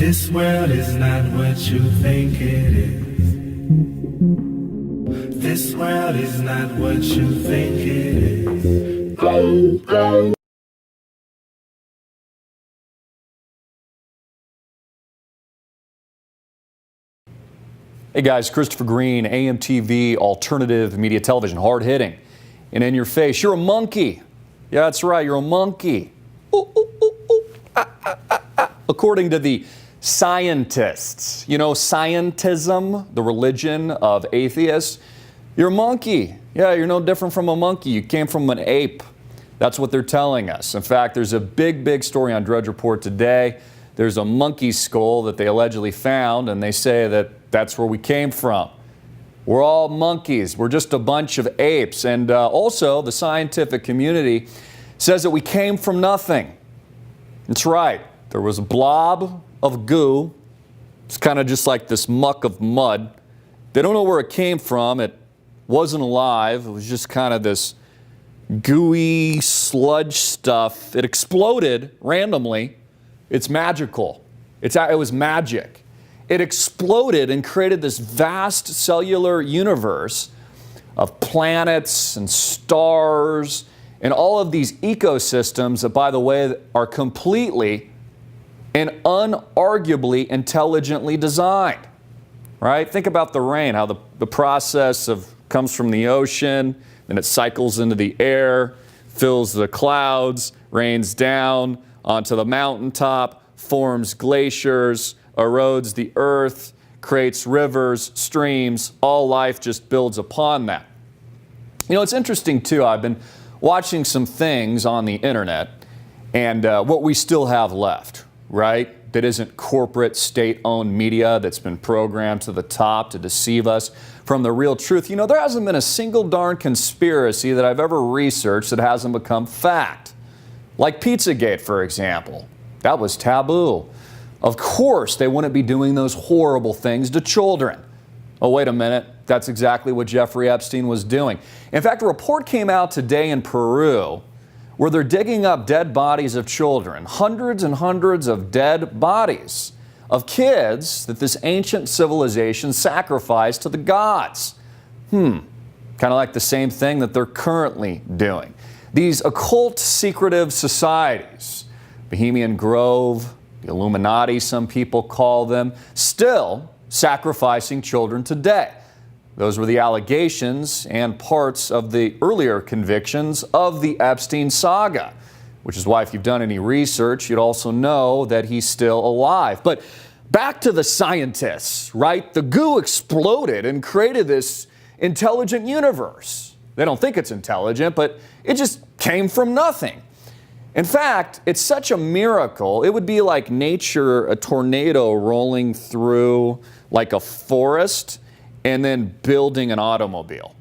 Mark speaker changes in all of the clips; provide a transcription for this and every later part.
Speaker 1: This world is not what you think it is. This world is not what you think it is. Oh, oh.
Speaker 2: Hey guys, Christopher Greene, AMTV, alternative media television, hard hitting and in your face. You're a monkey. Yeah, that's right, you're a monkey. Ooh, ooh, ooh, ooh. According to the scientists, you know, scientism, the religion of atheists, you're a monkey. Yeah, you're no different from a monkey. You came from an ape. That's what they're telling us. In fact, there's a big story on Drudge Report today. There's a monkey skull that they allegedly found, and they say that that's where we came from. We're all monkeys. We're just a bunch of apes. And also, the scientific community says that we came from nothing. That's right. There was a blob of goo. It's kind of just like this muck of mud. They don't know where it came from. It wasn't alive. It was just kind of this gooey sludge stuff. It exploded randomly. It's magical. It was magic. It exploded and created this vast cellular universe of planets and stars and all of these ecosystems that, by the way, are completely and unarguably intelligently designed. Right? Think about the rain, how the process comes from the ocean, then it cycles into the air, fills the clouds, rains down onto the mountaintop, forms glaciers, erodes the earth, creates rivers, streams. All life just builds upon that. You know, it's interesting too. I've been watching some things on the internet and what we still have left, right? That isn't corporate, state-owned media that's been programmed to the top to deceive us from the real truth. You know, there hasn't been a single darn conspiracy that I've ever researched that hasn't become fact. Like Pizzagate, for example. That was taboo. Of course, they wouldn't be doing those horrible things to children. Oh, wait a minute. That's exactly what Jeffrey Epstein was doing. In fact, a report came out today in Peru where they're digging up dead bodies of children, hundreds and hundreds of dead bodies of kids that this ancient civilization sacrificed to the gods. Kind of like the same thing that they're currently doing. These occult, secretive societies, Bohemian Grove, the Illuminati, some people call them, still sacrificing children today. Those were the allegations and parts of the earlier convictions of the Epstein saga, which is why if you've done any research, you'd also know that he's still alive. But back to the scientists, right? The goo exploded and created this intelligent universe. They don't think it's intelligent, but it just came from nothing. In fact, it's such a miracle, it would be like nature, a tornado rolling through like a forest and then building an automobile,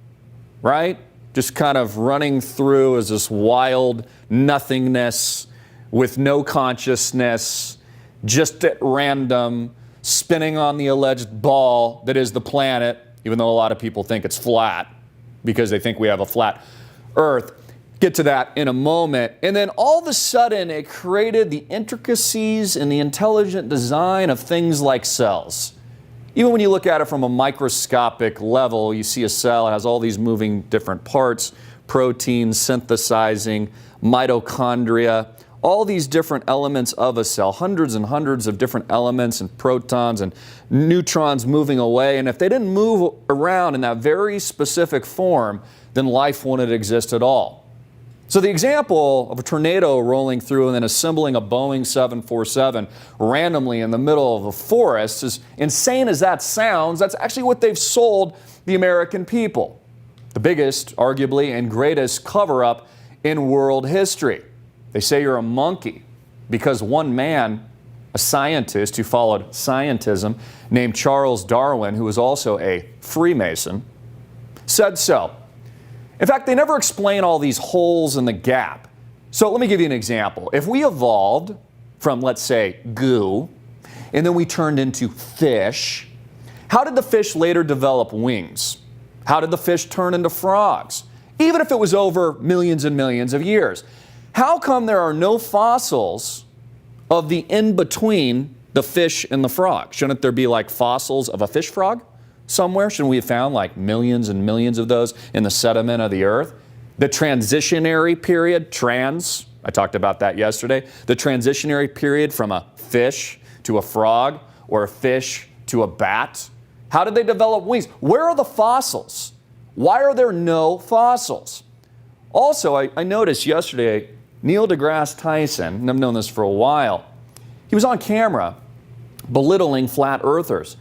Speaker 2: right? Just kind of running through as this wild nothingness with no consciousness, just at random, spinning on the alleged ball that is the planet, even though a lot of people think it's flat because they think we have a flat Earth. Get to that in a moment. And then all of a sudden, it created the intricacies and the intelligent design of things like cells. Even when you look at it from a microscopic level, you see a cell, it has all these moving different parts, proteins synthesizing, mitochondria, all these different elements of a cell, hundreds and hundreds of different elements and protons and neutrons moving away. And if they didn't move around in that very specific form, then life wouldn't exist at all. So the example of a tornado rolling through and then assembling a Boeing 747 randomly in the middle of a forest, as insane as that sounds, that's actually what they've sold the American people. The biggest, arguably, and greatest cover-up in world history. They say you're a monkey because one man, a scientist who followed scientism, named Charles Darwin, who was also a Freemason, said so. In fact, they never explain all these holes in the gap. So let me give you an example. If we evolved from, let's say, goo, and then we turned into fish, how did the fish later develop wings? How did the fish turn into frogs? Even if it was over millions and millions of years. How come there are no fossils of the in-between the fish and the frog? Shouldn't there be like fossils of a fish frog somewhere? Shouldn't we have found like millions and millions of those in the sediment of the earth? The transitionary period, I talked about that yesterday. The transitionary period from a fish to a frog or a fish to a bat. How did they develop wings? Where are the fossils? Why are there no fossils? Also, I noticed yesterday, Neil deGrasse Tyson, and I've known this for a while, he was on camera belittling flat earthers.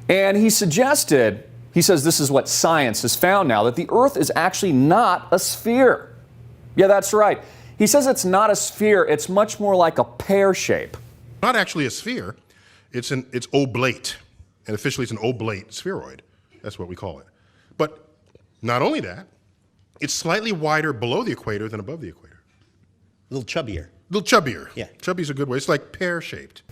Speaker 2: And he suggested, he says this is what science has found now, that the earth is actually not a sphere. Yeah, that's right. He says it's not a sphere, it's much more like a pear shape.
Speaker 3: Not actually a sphere, it's oblate. And officially it's an oblate spheroid. That's what we call it. But not only that, it's slightly wider below the equator than above the equator.
Speaker 4: A little chubbier.
Speaker 3: A little chubbier.
Speaker 4: Yeah.
Speaker 3: Chubby's a good way. It's like pear-shaped.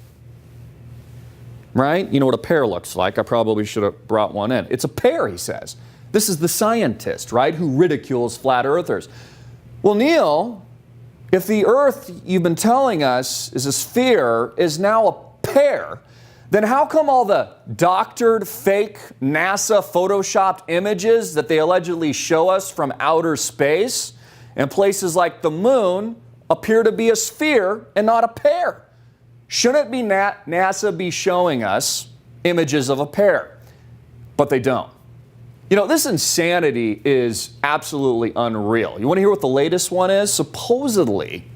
Speaker 2: Right? You know what a pear looks like. I probably should have brought one in. It's a pear, he says. This is the scientist, right, who ridicules flat earthers. Well, Neil, if the earth you've been telling us is a sphere is now a pear, then how come all the doctored, fake, NASA photoshopped images that they allegedly show us from outer space and places like the moon appear to be a sphere and not a pear? Shouldn't be NASA be showing us images of a pear? But they don't. You know, this insanity is absolutely unreal. You want to hear what the latest one is? Supposedly,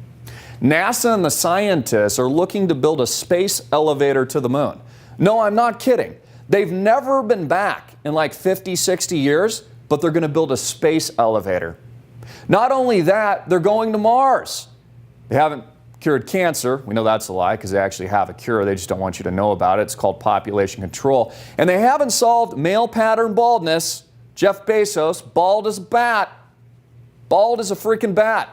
Speaker 2: NASA and the scientists are looking to build a space elevator to the moon. No, I'm not kidding. They've never been back in like 50, 60 years, but they're going to build a space elevator. Not only that, they're going to Mars. They haven't cured cancer. We know that's a lie because they actually have a cure. They just don't want you to know about it. It's called population control. And they haven't solved male pattern baldness. Jeff Bezos, bald as a bat. Bald as a freaking bat.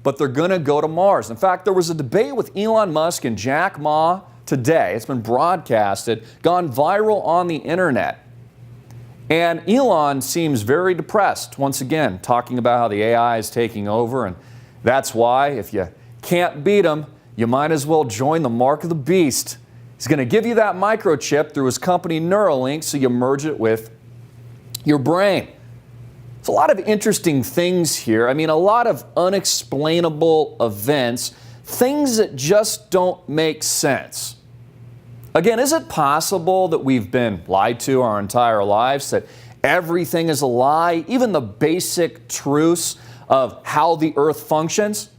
Speaker 2: But they're going to go to Mars. In fact, there was a debate with Elon Musk and Jack Ma today. It's been broadcasted, gone viral on the internet. And Elon seems very depressed, once again, talking about how the AI is taking over. And that's why, if you can't beat him, you might as well join the mark of the beast. He's going to give you that microchip through his company Neuralink so you merge it with your brain. It's a lot of interesting things here. I mean, a lot of unexplainable events, things that just don't make sense. Again, is it possible that we've been lied to our entire lives, that everything is a lie, even the basic truths of how the earth functions?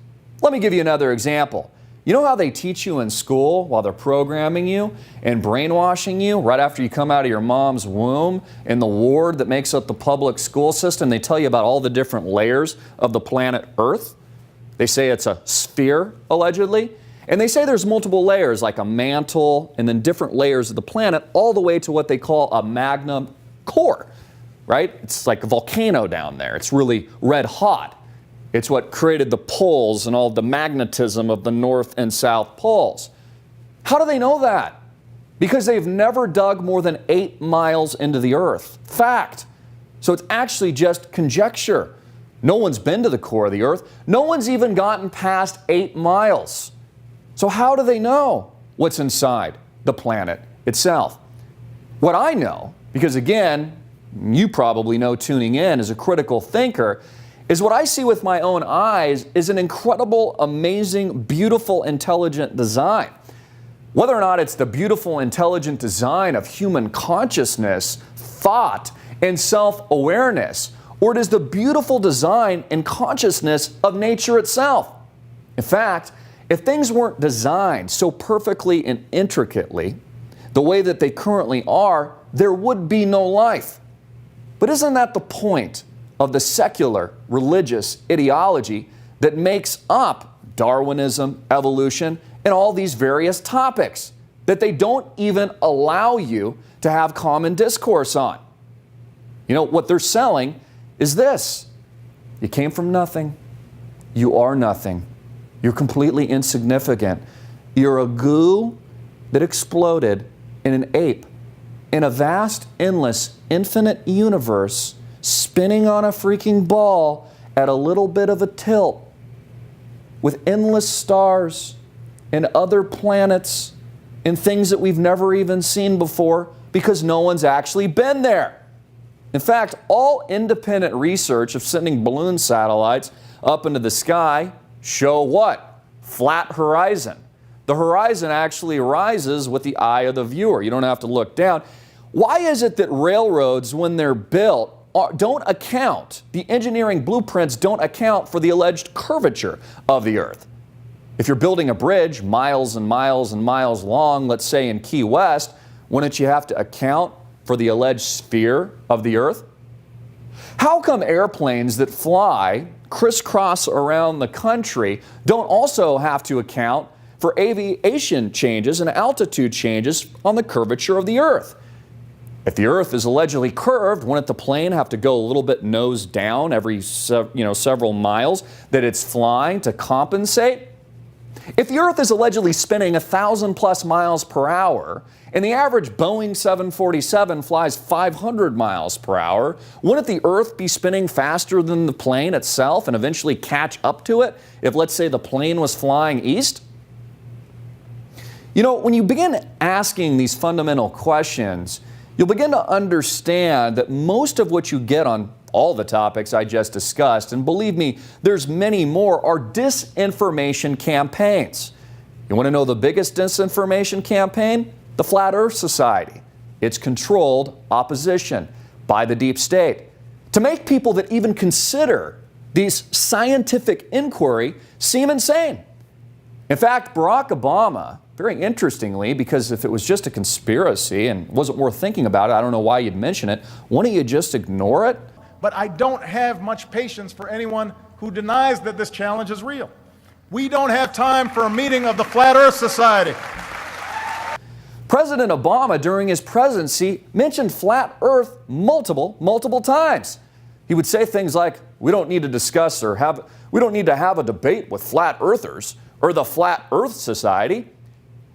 Speaker 2: Let me give you another example. You know how they teach you in school while they're programming you and brainwashing you right after you come out of your mom's womb in the ward that makes up the public school system? They tell you about all the different layers of the planet Earth. They say it's a sphere, allegedly. And they say there's multiple layers, like a mantle and then different layers of the planet, all the way to what they call a magma core, right? It's like a volcano down there. It's really red hot. It's what created the poles and all the magnetism of the North and South poles. How do they know that? Because they've never dug more than 8 miles into the earth. Fact. So it's actually just conjecture. No one's been to the core of the earth. No one's even gotten past 8 miles. So how do they know what's inside the planet itself? What I know, because again, you probably know tuning in as a critical thinker, is what I see with my own eyes is an incredible, amazing, beautiful, intelligent design. Whether or not it's the beautiful, intelligent design of human consciousness, thought, and self-awareness, or it is the beautiful design and consciousness of nature itself. In fact, if things weren't designed so perfectly and intricately, the way that they currently are, there would be no life. But isn't that the point of the secular religious ideology that makes up Darwinism, evolution, and all these various topics that they don't even allow you to have common discourse on? You know, what they're selling is this. You came from nothing. You are nothing. You're completely insignificant. You're a goo that exploded in an ape in a vast, endless, infinite universe spinning on a freaking ball at a little bit of a tilt with endless stars and other planets in things that we've never even seen before because no one's actually been there. In fact, all independent research of sending balloon satellites up into the sky show what? Flat horizon. The horizon actually rises with the eye of the viewer. You don't have to look down. Why is it that railroads, when they're built, don't account, the engineering blueprints don't account for the alleged curvature of the Earth? If you're building a bridge miles and miles and miles long, let's say in Key West, wouldn't you have to account for the alleged sphere of the Earth? How come airplanes that fly crisscross around the country don't also have to account for aviation changes and altitude changes on the curvature of the Earth? If the Earth is allegedly curved, wouldn't the plane have to go a little bit nose down every several miles that it's flying to compensate? If the Earth is allegedly spinning 1,000+ miles per hour and the average Boeing 747 flies 500 miles per hour, wouldn't the Earth be spinning faster than the plane itself and eventually catch up to it if, let's say, the plane was flying east? You know, when you begin asking these fundamental questions, you'll begin to understand that most of what you get on all the topics I just discussed, and believe me, there's many more, are disinformation campaigns. You want to know the biggest disinformation campaign? The Flat Earth Society. It's controlled opposition by the deep state to make people that even consider these scientific inquiry seem insane. In fact, Barack Obama, very interestingly, because if it was just a conspiracy and wasn't worth thinking about it, I don't know why you'd mention it, wouldn't you just ignore it?
Speaker 4: But I don't have much patience for anyone who denies that this challenge is real. We don't have time for a meeting of the Flat Earth Society.
Speaker 2: President Obama, during his presidency, mentioned flat Earth multiple times. He would say things like, we don't need to discuss we don't need to have a debate with flat earthers or the Flat Earth Society.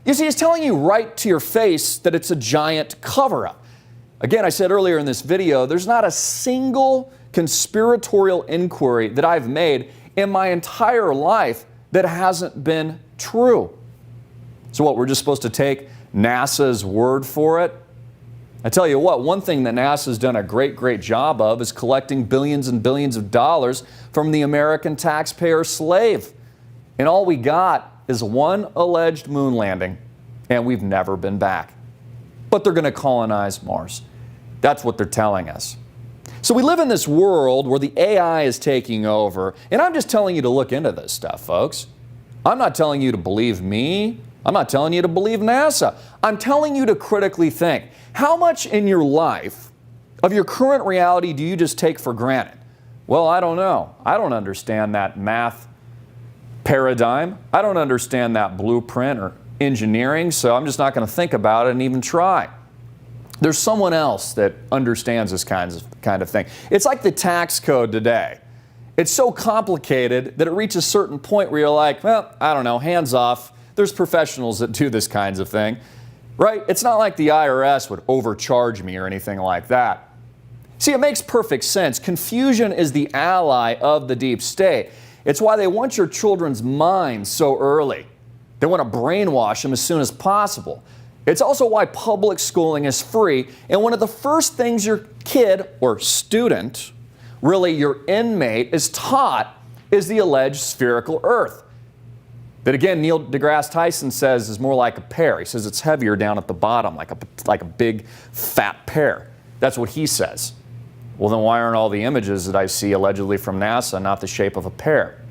Speaker 2: You see, he's telling you right to your face that it's a giant cover-up. Again, I said earlier in this video, there's not a single conspiratorial inquiry that I've made in my entire life that hasn't been true. So what, we're just supposed to take NASA's word for it? I tell you what, one thing that NASA's done a great job of is collecting billions and billions of dollars from the American taxpayer slave. And all we got is one alleged moon landing, and we've never been back. But they're going to colonize Mars. That's what they're telling us. So we live in this world where the AI is taking over, and I'm just telling you to look into this stuff, folks. I'm not telling you to believe me. I'm not telling you to believe NASA. I'm telling you to critically think. How much in your life of your current reality do you just take for granted? Well, I don't know. I don't understand that math paradigm. I don't understand that blueprint or engineering, so I'm just not going to think about it and even try. There's someone else that understands this kind of thing. It's like the tax code today. It's so complicated that it reaches a certain point where you're like, well, I don't know, hands off. There's professionals that do this kinds of thing, right? It's not like the IRS would overcharge me or anything like that. See, it makes perfect sense. Confusion is the ally of the deep state. It's why they want your children's minds so early. They want to brainwash them as soon as possible. It's also why public schooling is free, and one of the first things your kid or student, really your inmate, is taught is the alleged spherical Earth. That again, Neil deGrasse Tyson says is more like a pear. He says it's heavier down at the bottom, like a big fat pear. That's what he says. Well, then why aren't all the images that I see allegedly from NASA not the shape of a pear?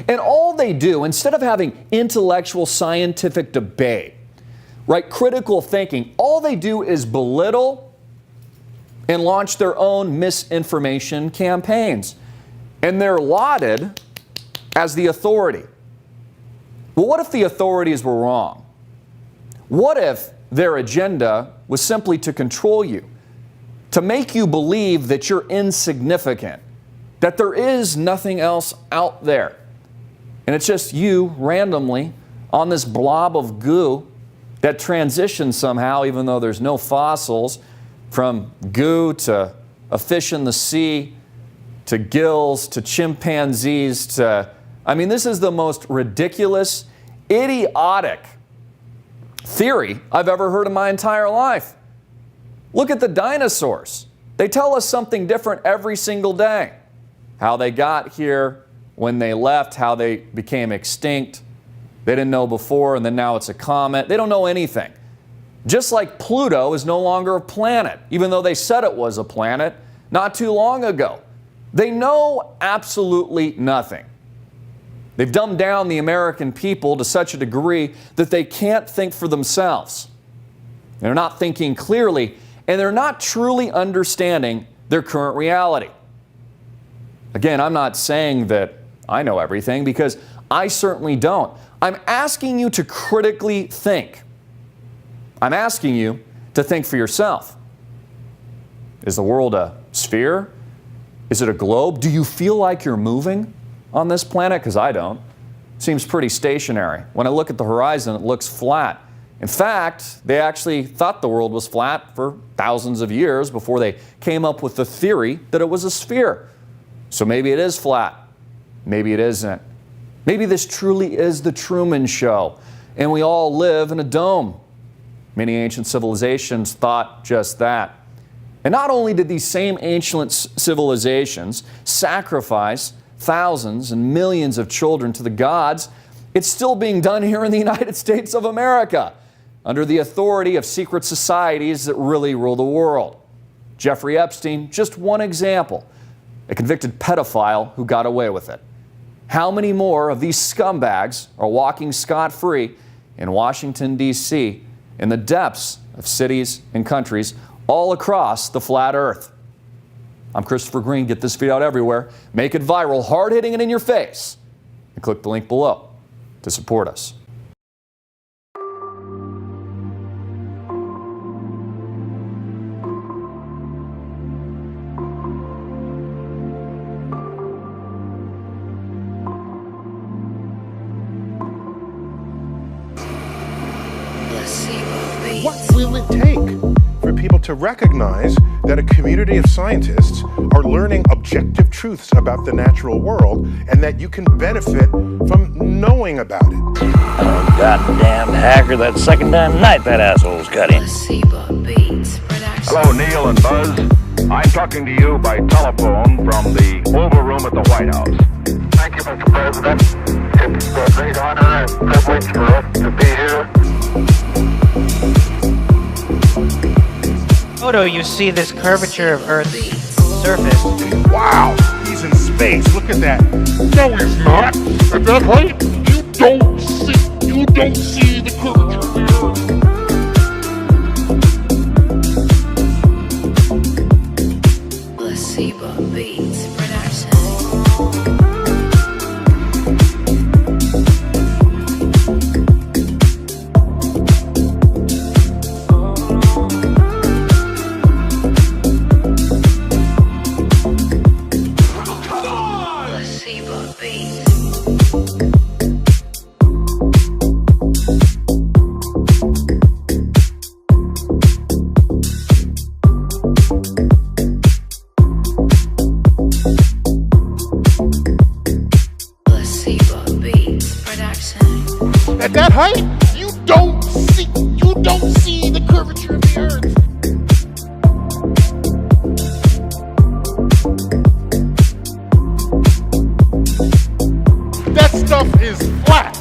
Speaker 2: And all they do, instead of having intellectual scientific debate, right, critical thinking, all they do is belittle and launch their own misinformation campaigns. And they're lauded as the authority. Well, what if the authorities were wrong? What if their agenda was simply to control you, to make you believe that you're insignificant, that there is nothing else out there, and it's just you randomly on this blob of goo that transitions somehow, even though there's no fossils, from goo to a fish in the sea to gills to chimpanzees to, I mean, this is the most ridiculous, idiotic theory I've ever heard in my entire life. Look at the dinosaurs. They tell us something different every single day. How they got here, when they left, how they became extinct. They didn't know before, and then now it's a comet. They don't know anything. Just like Pluto is no longer a planet, even though they said it was a planet not too long ago. They know absolutely nothing. They've dumbed down the American people to such a degree that they can't think for themselves. They're not thinking clearly, and they're not truly understanding their current reality. Again, I'm not saying that I know everything, because I certainly don't. I'm asking you to critically think. I'm asking you to think for yourself. Is the world a sphere? Is it a globe? Do you feel like you're moving on this planet? Because I don't. It seems pretty stationary. When I look at the horizon, it looks flat. In fact, they actually thought the world was flat for thousands of years before they came up with the theory that it was a sphere. So maybe it is flat. Maybe it isn't. Maybe this truly is the Truman Show, and we all live in a dome. Many ancient civilizations thought just that. And not only did these same ancient civilizations sacrifice thousands and millions of children to the gods, it's still being done here in the United States of America, under the authority of secret societies that really rule the world. Jeffrey Epstein, just one example, a convicted pedophile who got away with it. How many more of these scumbags are walking scot-free in Washington, D.C., in the depths of cities and countries all across the flat earth? I'm Christopher Greene. Get this video out everywhere. Make it viral, hard-hitting it in your face. And click the link below to support us.
Speaker 3: What will it take for people to recognize that a community of scientists are learning objective truths about the natural world, and that you can benefit from knowing about it?
Speaker 5: Oh, goddamn hacker, that second time tonight that asshole's cut in.
Speaker 6: Hello, Neil and Buzz. I'm talking to you by telephone from the Oval Room at the White House.
Speaker 7: Thank you, Mr. President. It's a great honor and privilege for us to be here.
Speaker 8: Photo, you see this curvature of Earth's surface.
Speaker 3: Wow, he's in space. Look at that.
Speaker 7: No, he's not. At that height, you don't see the curvature of the Earth.
Speaker 3: At that height, you don't see the curvature of the Earth. That stuff is flat.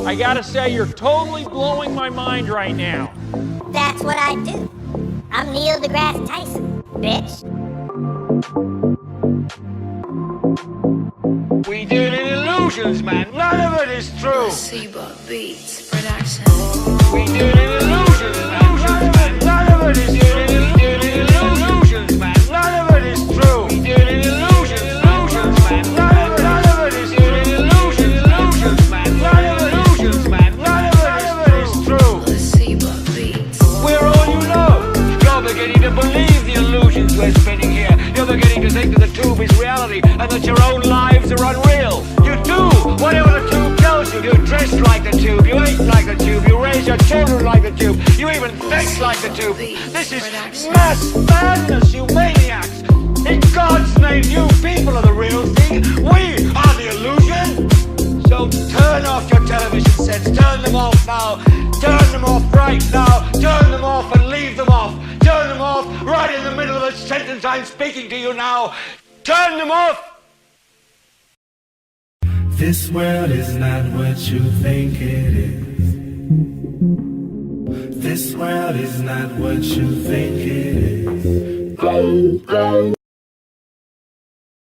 Speaker 9: I gotta say, you're totally blowing my mind right now.
Speaker 10: That's what I do. I'm Neil deGrasse Tyson, bitch.
Speaker 9: We deal in illusions, man. None of it is true. We deal in illusions, man. None of it is illusions, man. None of it is true. We deal in illusions, man. None of it is illusions, man. None of it is true. We're all you know. You're beginning to believe the illusions we're spinning here. You're beginning to think that the tube is reality and that your own lives are unreal. You do whatever the tube tells you. You dress like the tube, you eat like the tube, you raise your children like the tube, you even think like the tube. This is mass madness, you maniacs. In God's name, you people are the real thing. We are the illusion. So turn Turn off your television sets. Turn them off now. Turn them off right now. Turn them off and leave them off. Turn them off right in the middle of a sentence I'm speaking to you now. Turn them off.
Speaker 1: This world is not what you think it is. This world is not what you think it is.